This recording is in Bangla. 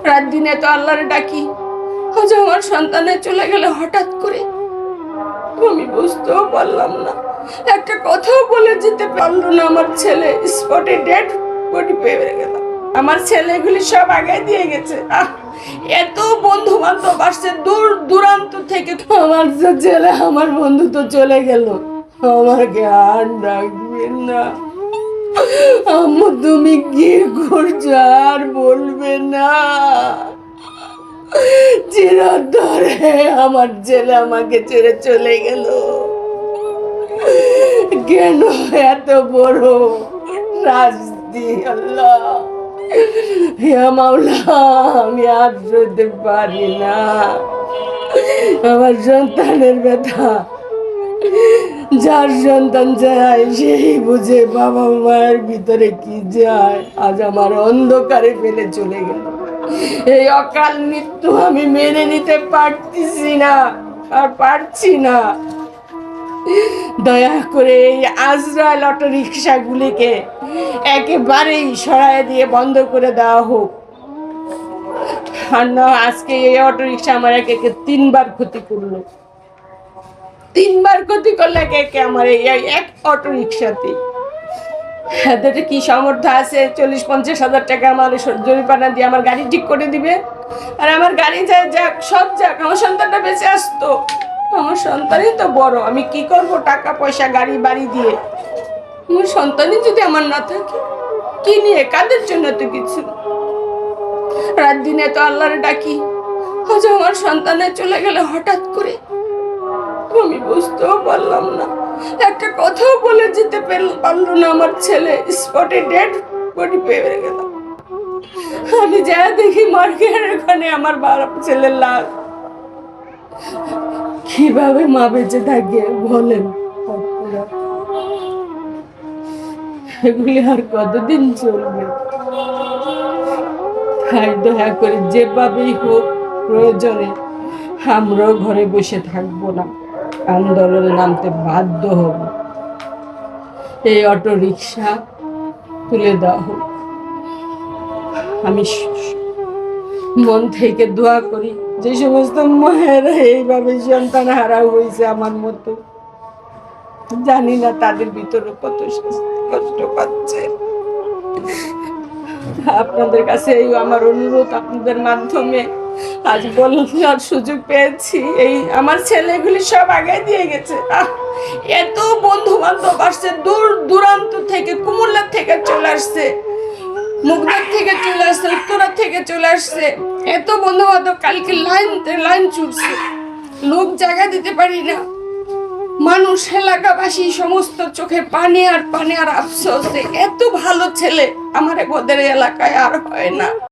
রাত দিনে তো আল্লাহরে ডাকি, আজ আমার সন্তানের চলে গেল হঠাৎ করে। আমি বুঝতেও পারলাম না, একটা কথাও বলে যেতে পারলো না। আমার ছেলে স্পটে ডেড বডি পেয়ে গেল। আমার ছেলেগুলি সব আগায় দিয়ে গেছে। এত বন্ধু বান্ধব আসছে দূর দূরান্ত থেকে। আমার ছেলে, আমার বন্ধু তো চলে গেল, আমাকে আর ডাকবেন না। আম্মু তুমি কি করছো আর বলবে না? চিরতরে আমার ছেলে আমাকে ছেড়ে চলে গেল। কেন এত বড় শাস্তি? আল্লাহ, হে মাওলা, আমি আর সইতে পারি না। আমার সন্তানের ব্যথা যার সন্তান যায় সেই বুঝে বাবা মায়ের ভিতরে কি যায়। আজ আমার অন্ধকারে ফেলে চলে গেল। এই অকাল মৃত্যু আমি মেনে নিতে পারতেছি না, আর পারছি না। দয়া করে এই আজরাইল অটো রিক্সাগুলিকে একেবারেই সরাই দিয়ে বন্ধ করে দেওয়া হোক। আর না, আজকে এই অটো রিক্সা আমার একে 3বার ক্ষতি করলো। 3বার ক্ষতি করলে একে আমার এই এক অটো রিক্সাতে। এদের কি সামর্থ্য আছে 40-50 হাজার টাকা আমার জরিমানা দিয়ে আমার গাড়ি ঠিক করে দিবে? আর আমার গাড়ি যায় যাক, সব যাক, আমার সন্তানটা বেঁচে আসতো। আমার সন্তানই তো বড়, আমি কি করব টাকা পয়সা গাড়ি বাড়ি দিয়ে? আমার সন্তানই যদি আমার না থাকে, কি নিয়ে কাদের জন্য তো কিছু। রাত দিনে তো আল্লাহরে ডাকি, আজ আমার সন্তানের চলে গেল হঠাৎ করে। আমি বুঝতেও পারলাম না, একটা কথাও বলে যেতে পারলো না। আমার ছেলে স্পটে ডেড বডি পেয়ে গেল। আমি যা দেখি মার্কেটের ওখানে আমার ছেলের লাশ। কিভাবে মা বেঁচে থাকে বলেন? এগুলি আর কতদিন চলবে? তাই দয়া করে যেভাবেই হোক, প্রয়োজনে আমরাও ঘরে বসে থাকবো না, আন্দোলনে নামতে বাধ্য হব। এই অটো রিক্সা তুলে দেওয়া হোক। আমি মন থেকে দোয়া করি যে সমস্ত মায়েরা এইভাবে সন্তান হারা হয়েছে আমার মতো, জানি না তাদের ভিতরে কত কষ্ট পাচ্ছে। আপনাদের কাছে এই আমার অনুরোধ, আপনাদের মাধ্যমে আজ বলার সুযোগ পেয়েছি। এই আমার ছেলেগুলি সব আগায় দিয়ে গেছে। এত বন্ধু বান্ধব আসছে দূর দূরান্ত থেকে, কুমিল্লা থেকে চলে আসছে, মুগদার থেকে চলে আসছে, উত্তরা থেকে চলে আসছে। এত বন্ধু বান্ধব কালকে লাইন ছুটছে, লোক জায়গা দিতে পারি না। মানুষ, এলাকাবাসী সমস্ত চোখে পানি আর আফসোস। এত ভালো ছেলে আমার ওদের এলাকায় আর হয় না।